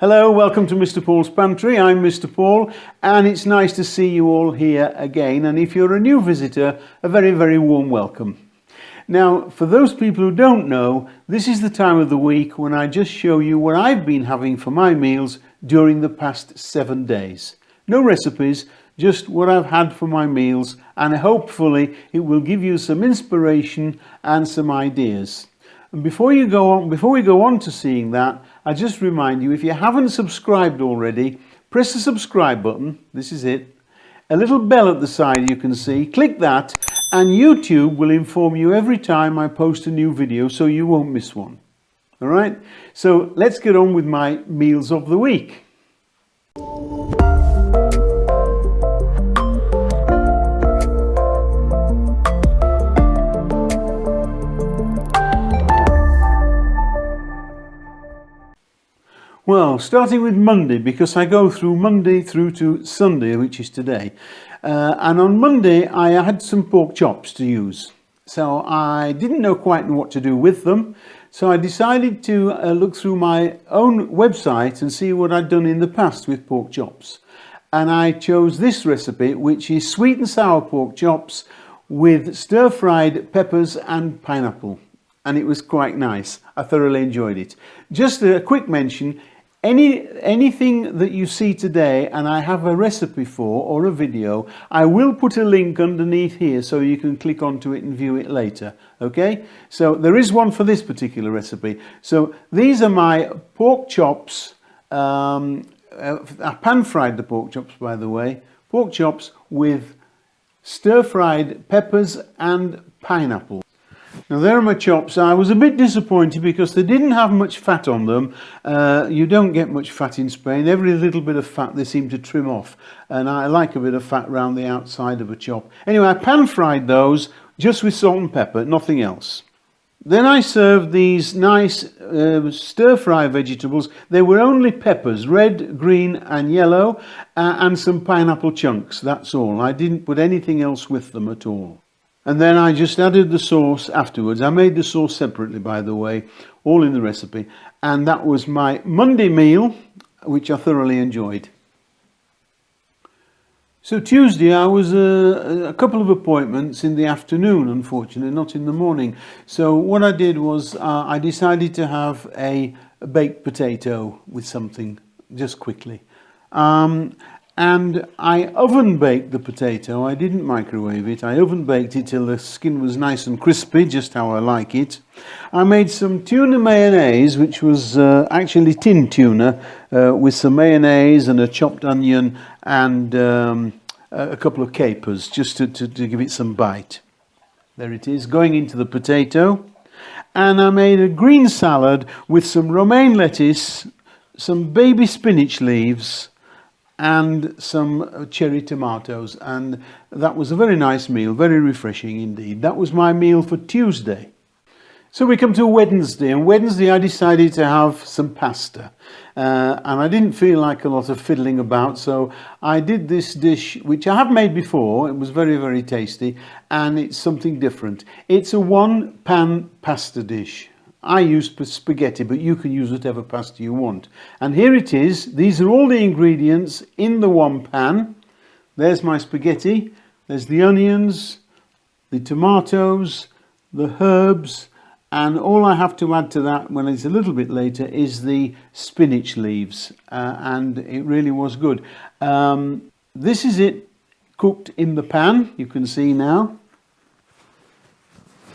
Hello, welcome to Mr. Paul's Pantry. I'm Mr. Paul, and it's nice to see you all here again. And if you're a new visitor, a very, very warm welcome. Now, for those people who don't know, this is the time of the week when I just show you what I've been having for my meals during the past 7 days. No recipes, just what I've had for my meals, and hopefully it will give you some inspiration and some ideas. And before we go on to seeing that, I just remind you, if you haven't subscribed already, press the subscribe button. This is it. A little bell at the side you can see. Click that and YouTube will inform you every time I post a new video so you won't miss one. All right? So let's get on with my meals of the week. Well, starting with Monday, because I go through Monday through to Sunday, which is today. And on Monday, I had some pork chops to use. So I didn't know quite what to do with them. So I decided to look through my own website and see what I'd done in the past with pork chops. And I chose this recipe, which is sweet and sour pork chops with stir-fried peppers and pineapple. And it was quite nice. I thoroughly enjoyed it. Just a quick mention. Anything that you see today and I have a recipe for or a video, I will put a link underneath here so you can click onto it and view it later. Okay, so there is one for this particular recipe. So these are my pork chops. I pan-fried the pork chops, by the way. Pork chops with stir-fried peppers and pineapple. Now there are my chops. I was a bit disappointed because they didn't have much fat on them. You don't get much fat in Spain. Every little bit of fat they seem to trim off. And I like a bit of fat around the outside of a chop. Anyway, I pan-fried those just with salt and pepper, nothing else. Then I served these nice stir-fry vegetables. They were only peppers, red, green and yellow, and some pineapple chunks. That's all. I didn't put anything else with them at all. And then I just added the sauce afterwards. I made the sauce separately, by the way, all in the recipe. And that was my Monday meal, which I thoroughly enjoyed. So Tuesday, I was a couple of appointments in the afternoon, unfortunately, not in the morning. So what I did was I decided to have a baked potato with something, just quickly. And I oven baked the potato. I didn't microwave it. I oven baked it till the skin was nice and crispy, just how I like it. I made some tuna mayonnaise, which was actually tin tuna, with some mayonnaise and a chopped onion and a couple of capers, just to give it some bite. There it is, going into the potato. And I made a green salad with some romaine lettuce, some baby spinach leaves, and some cherry tomatoes, and that was a very nice meal, very refreshing indeed. That was my meal for Tuesday. So we come to Wednesday, and Wednesday I decided to have some pasta, and I didn't feel like a lot of fiddling about, so I did this dish which I have made before. It was very, very tasty, and it's something different. It's a one-pan pasta dish. I use spaghetti, but you can use whatever pasta you want. And here it is. These are all the ingredients in the one pan. There's my spaghetti. There's the onions, the tomatoes, the herbs, and all I have to add to that when it's a little bit later is the spinach leaves. And it really was good. This is it cooked in the pan, you can see now.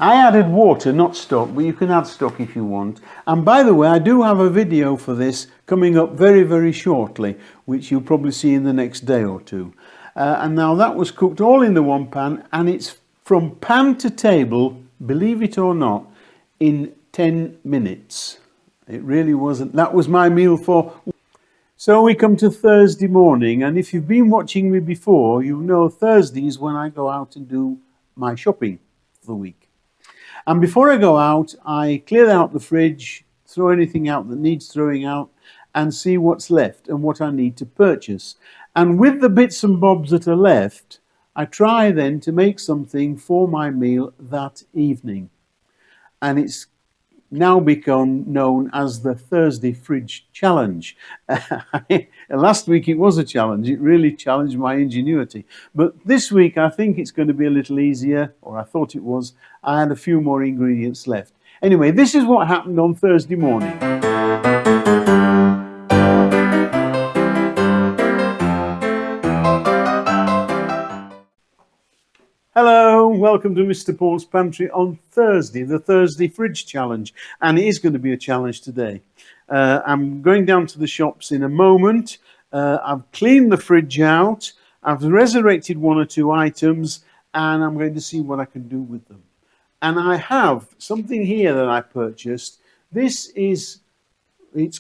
I added water, not stock, but you can add stock if you want. And by the way, I do have a video for this coming up very, very shortly, which you'll probably see in the next day or two. And now that was cooked all in the one pan, and it's from pan to table, believe it or not, in 10 minutes. It really wasn't. That was my meal for... So we come to Thursday morning, and if you've been watching me before, you know Thursday is when I go out and do my shopping for the week. And before I go out, I clear out the fridge, throw anything out that needs throwing out, and see what's left and what I need to purchase. And with the bits and bobs that are left, I try then to make something for my meal that evening. And it's now become known as the Thursday Fridge Challenge. Last week it was a challenge. It really challenged my ingenuity. But this week I think it's going to be a little easier, or I thought it was. I had a few more ingredients left. Anyway, this is what happened on Thursday morning. Hello, welcome to Mr. Paul's Pantry on Thursday, the Thursday Fridge Challenge, and it is going to be a challenge today. I'm going down to the shops in a moment. I've cleaned the fridge out, I've resurrected one or two items, and I'm going to see what I can do with them. And I have something here that I purchased. It's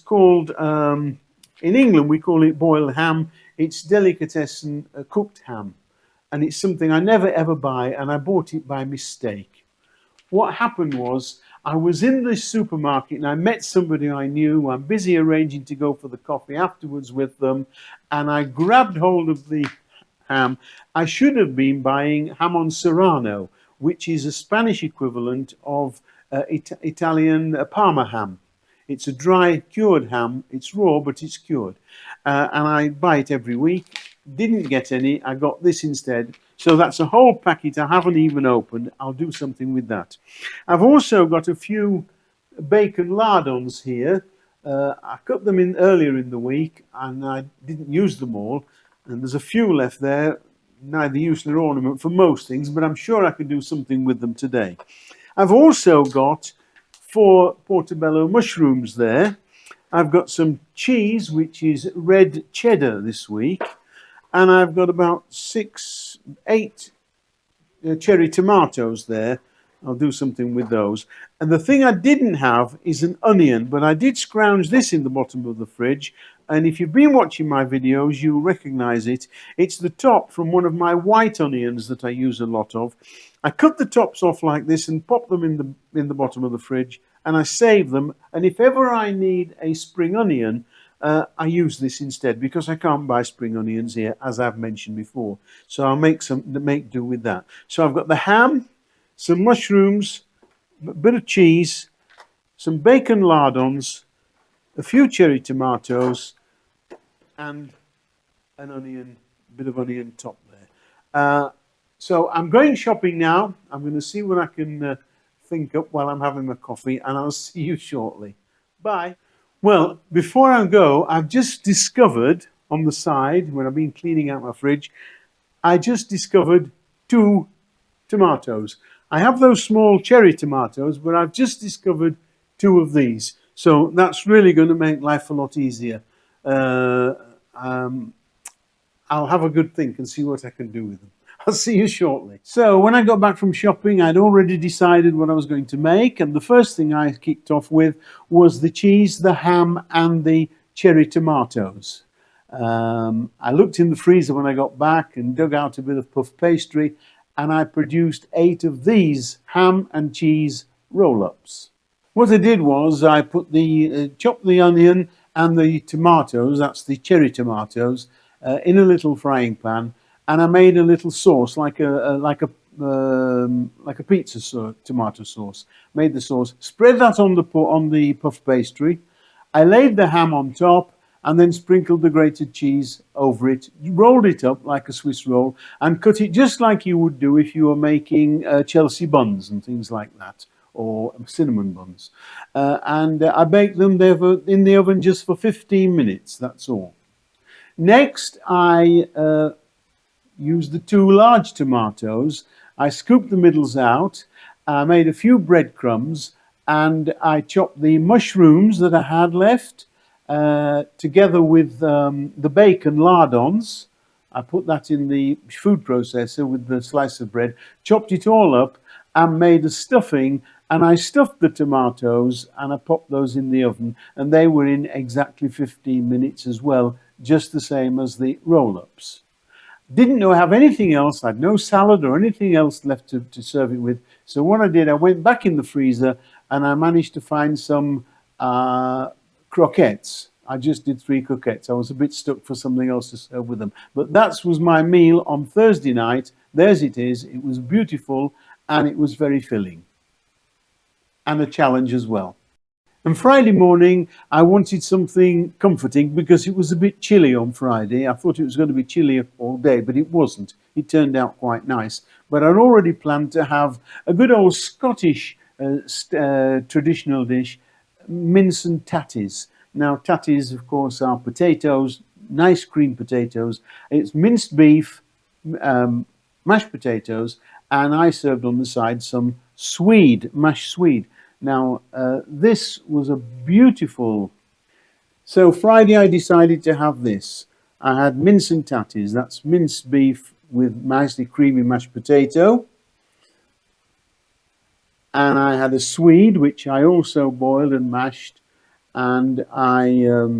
called, in England we call it boiled ham. It's delicatessen cooked ham. And it's something I never ever buy, and I bought it by mistake. What happened was, I was in the supermarket and I met somebody I knew. I'm busy arranging to go for the coffee afterwards with them, and I grabbed hold of the ham. I should have been buying jamon serrano, which is a Spanish equivalent of Italian Parma ham. It's a dry cured ham. It's raw, but it's cured. And I buy it every week. Didn't get any. I got this instead. So that's a whole packet I haven't even opened. I'll do something with that. I've also got a few bacon lardons here. I cut them in earlier in the week and I didn't use them all. And there's a few left there, neither use nor ornament for most things, but I'm sure I can do something with them today. I've also got 4 portobello mushrooms there. I've got some cheese, which is red cheddar this week. And I've got about 8 cherry tomatoes there. I'll do something with those. And the thing I didn't have is an onion, but I did scrounge this in the bottom of the fridge. And if you've been watching my videos, you'll recognize it. It's the top from one of my white onions that I use a lot of. I cut the tops off like this and pop them in the bottom of the fridge, and I save them. And if ever I need a spring onion, I use this instead, because I can't buy spring onions here, as I've mentioned before. So I'll make do with that. So I've got the ham, some mushrooms, a bit of cheese, some bacon lardons, a few cherry tomatoes, and an onion, bit of onion top there. So I'm going shopping now. I'm going to see what I can think up while I'm having my coffee, and I'll see you shortly. Bye. Well, before I go, I've just discovered on the side, when I've been cleaning out my fridge, I just discovered 2 tomatoes. I have those small cherry tomatoes, but I've just discovered 2 of these. So that's really going to make life a lot easier. I'll have a good think and see what I can do with them. I'll see you shortly. So when I got back from shopping, I'd already decided what I was going to make, and the first thing I kicked off with was the cheese, the ham, and the cherry tomatoes. I looked in the freezer when I got back and dug out a bit of puff pastry, and I produced 8 of these ham and cheese roll-ups. What I did was I put chopped the onion and the tomatoes, that's the cherry tomatoes, in a little frying pan, and I made a little sauce like a pizza tomato sauce. Made the sauce, spread that on the puff pastry. I laid the ham on top and then sprinkled the grated cheese over it, rolled it up like a Swiss roll, and cut it just like you would do if you were making Chelsea buns and things like that, or cinnamon buns. And I baked them in the oven just for 15 minutes, that's all. Next, I used the 2 large tomatoes. I scooped the middles out, I made a few breadcrumbs, and I chopped the mushrooms that I had left together with the bacon lardons. I put that in the food processor with the slice of bread, chopped it all up and made a stuffing, and I stuffed the tomatoes and I popped those in the oven, and they were in exactly 15 minutes as well, just the same as the roll-ups. Didn't know I have anything else. I had no salad or anything else left to serve it with. So what I did, I went back in the freezer and I managed to find some croquettes. I just did 3 croquettes. I was a bit stuck for something else to serve with them. But that was my meal on Thursday night. There's it is. It was beautiful and it was very filling. And a challenge as well. And Friday morning, I wanted something comforting because it was a bit chilly on Friday. I thought it was going to be chilly all day, but it wasn't. It turned out quite nice. But I'd already planned to have a good old Scottish traditional dish, mince and tatties. Now, tatties, of course, are potatoes, nice cream potatoes. It's minced beef, mashed potatoes, and I served on the side some swede, mashed swede. Now, this was a beautiful. So Friday I decided to have this. I had mince and tatties. That's minced beef with nicely creamy mashed potato. And I had a swede, which I also boiled and mashed. And I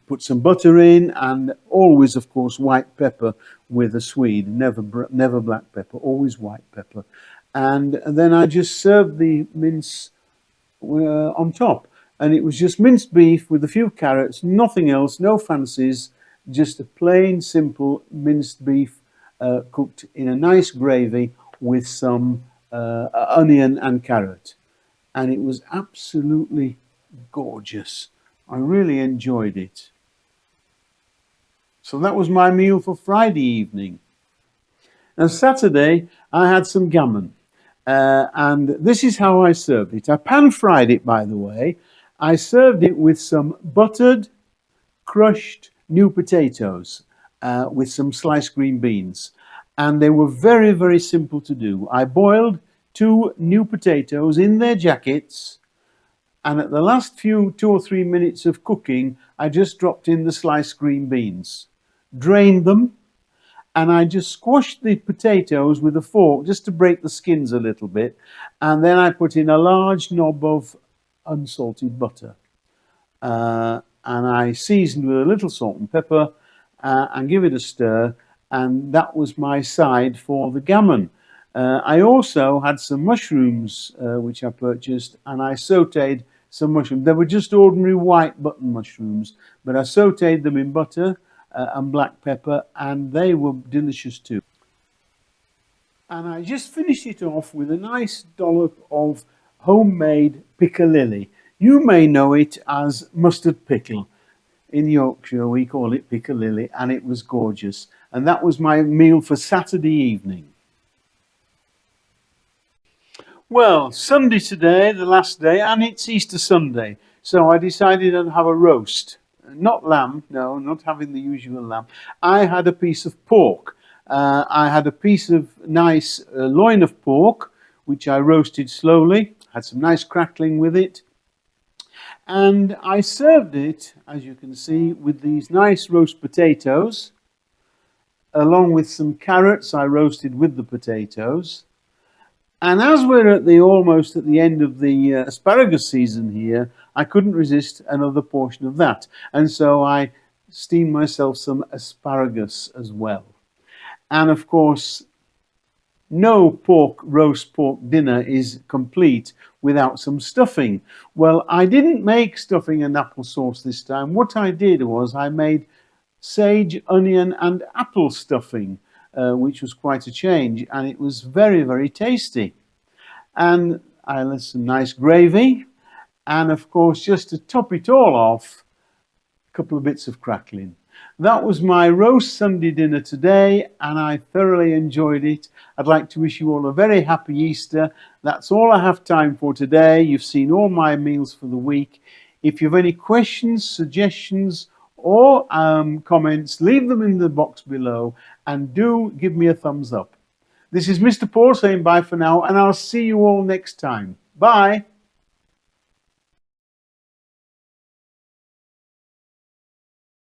put some butter in, and always, of course, white pepper with a swede. Never black pepper, always white pepper. And then I just served the mince on top, and it was just minced beef with a few carrots, nothing else, no fancies, just a plain simple minced beef cooked in a nice gravy with some onion and carrot, and it was absolutely gorgeous. I really enjoyed it. So that was my meal for Friday evening. And Saturday I had some gammon. And this is how I served it. I pan-fried it, by the way. I served it with some buttered, crushed new potatoes with some sliced green beans. And they were very, very simple to do. I boiled 2 new potatoes in their jackets, and at the last 2 or 3 minutes of cooking, I just dropped in the sliced green beans, drained them, and I just squashed the potatoes with a fork just to break the skins a little bit, and then I put in a large knob of unsalted butter, and I seasoned with a little salt and pepper and give it a stir, and that was my side for the gammon. I also had some mushrooms which I purchased, and I sautéed some mushrooms. They were just ordinary white button mushrooms, but I sautéed them in butter and black pepper, and they were delicious too. And I just finished it off with a nice dollop of homemade piccalilli. You may know it as mustard pickle. In Yorkshire we call it piccalilli, and it was gorgeous. And that was my meal for Saturday evening. Well, Sunday today, the last day, and it's Easter Sunday, so I decided I'd have a roast. Not lamb, no, not having the usual lamb. I had a piece of pork. I had a piece of nice loin of pork, which I roasted slowly, had some nice crackling with it. And I served it, as you can see, with these nice roast potatoes, along with some carrots I roasted with the potatoes. And as we're almost at the end of the asparagus season here, I couldn't resist another portion of that. And so I steamed myself some asparagus as well. And of course, no roast pork dinner is complete without some stuffing. Well, I didn't make stuffing and applesauce this time. What I did was I made sage, onion and apple stuffing, which was quite a change, and it was very, very tasty. And I had some nice gravy, and of course, just to top it all off, a couple of bits of crackling. That was my roast Sunday dinner today, and I thoroughly enjoyed it. I'd like to wish you all a very happy Easter. That's all I have time for today. You've seen all my meals for the week. If you have any questions, suggestions, or comments, leave them in the box below, and do give me a thumbs up. This is Mr. Paul saying bye for now, and I'll see you all next time. Bye.